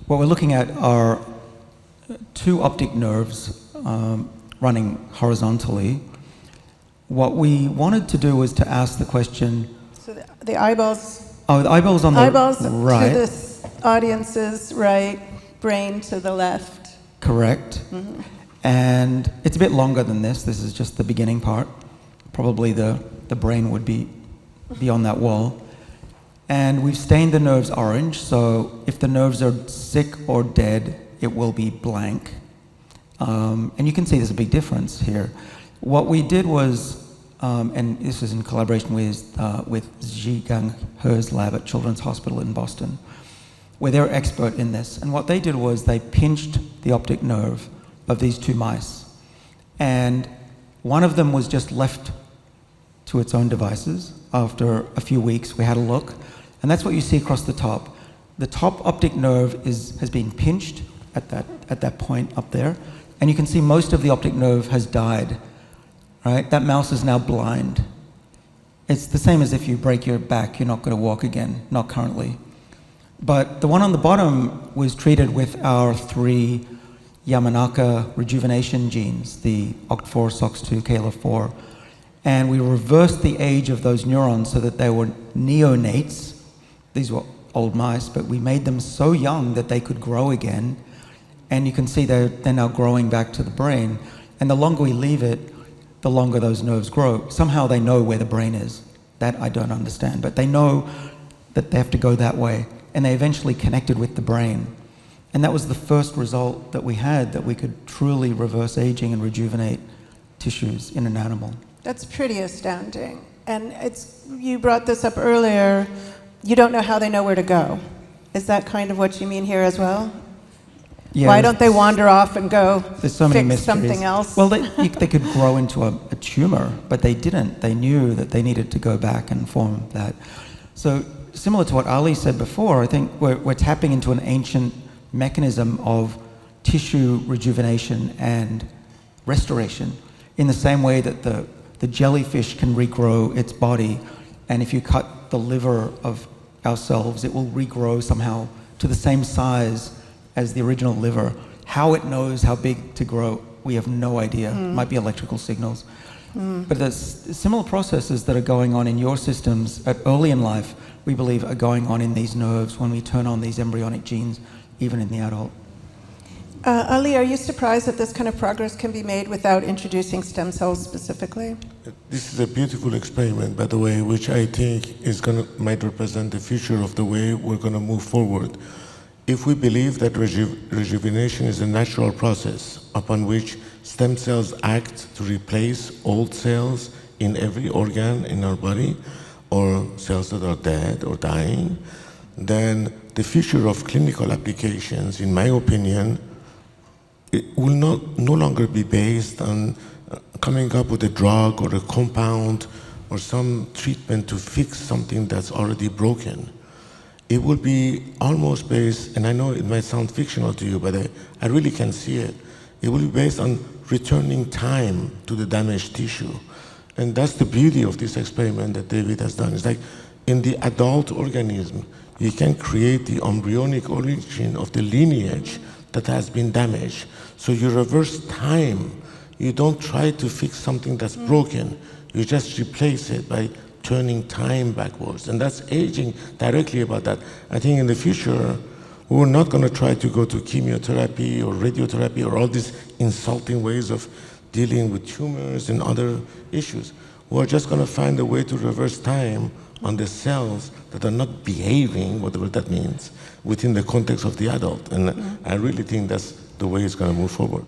What we're looking at are two optic nerves running horizontally. What we wanted to do was to ask the question... So the eyeballs... Oh, the eyeballs on the right. To this audience's right, brain to the left. Correct. Mm-hmm. And it's a bit longer than this. This is just the beginning part. Probably the brain would be beyond that wall. And we've stained the nerves orange, so if the nerves are sick or dead, it will be blank. And you can see there's a big difference here. What we did was, and this was in collaboration with Zhigang He's lab at Children's Hospital in Boston, where they're expert in this. And what they did was they pinched the optic nerve of these two mice. And one of them was just left to its own devices. After a few weeks, we had a look. And that's what you see across the top. The top optic nerve has been pinched at that point up there. And you can see most of the optic nerve has died. Right? That mouse is now blind. It's the same as if you break your back, you're not going to walk again, not currently. But the one on the bottom was treated with our 3 Yamanaka rejuvenation genes, the OCT4, SOX2, KLF4. And we reversed the age of those neurons so that they were neonates. These were old mice, but we made them so young that they could grow again. And you can see they're now growing back to the brain. And the longer we leave it, the longer those nerves grow. Somehow they know where the brain is. That I don't understand. But they know that they have to go that way. And they eventually connected with the brain. And that was the first result that we had, that we could truly reverse aging and rejuvenate tissues in an animal. That's pretty astounding. And you brought this up earlier. You don't know how they know where to go. Is that kind of what you mean here as well? Yeah, why don't they wander off and go there's so many fix something else? Well, they could grow into a tumor, but they didn't. They knew that they needed to go back and form that. So similar to what Ali said before, I think we're tapping into an ancient mechanism of tissue rejuvenation and restoration in the same way that the jellyfish can regrow its body, and if you cut the liver of ourselves, it will regrow somehow to the same size as the original liver. How it knows how big to grow, we have no idea. Might be electrical signals. But there's similar processes that are going on in your systems early in life, we believe are going on in these nerves when we turn on these embryonic genes, even in the adult. Ali, are you surprised that this kind of progress can be made without introducing stem cells specifically? This is a beautiful experiment, by the way, which I think might represent the future of the way we're going to move forward. If we believe that rejuvenation is a natural process upon which stem cells act to replace old cells in every organ in our body, or cells that are dead or dying, then the future of clinical applications, in my opinion, it will no longer be based on coming up with a drug or a compound or some treatment to fix something that's already broken. It will be almost based, and I know it might sound fictional to you, but I really can see it. It will be based on returning time to the damaged tissue. And that's the beauty of this experiment that David has done. It's like in the adult organism, you can create the embryonic origin of the lineage that has been damaged. So you reverse time. You don't try to fix something that's broken. You just replace it by turning time backwards. And that's aging directly about that. I think in the future, we're not going to try to go to chemotherapy or radiotherapy or all these insulting ways of dealing with tumors and other issues. We're just going to find a way to reverse time on the cells that are not behaving, whatever that means, within the context of the adult. And I really think that's the way it's going to move forward.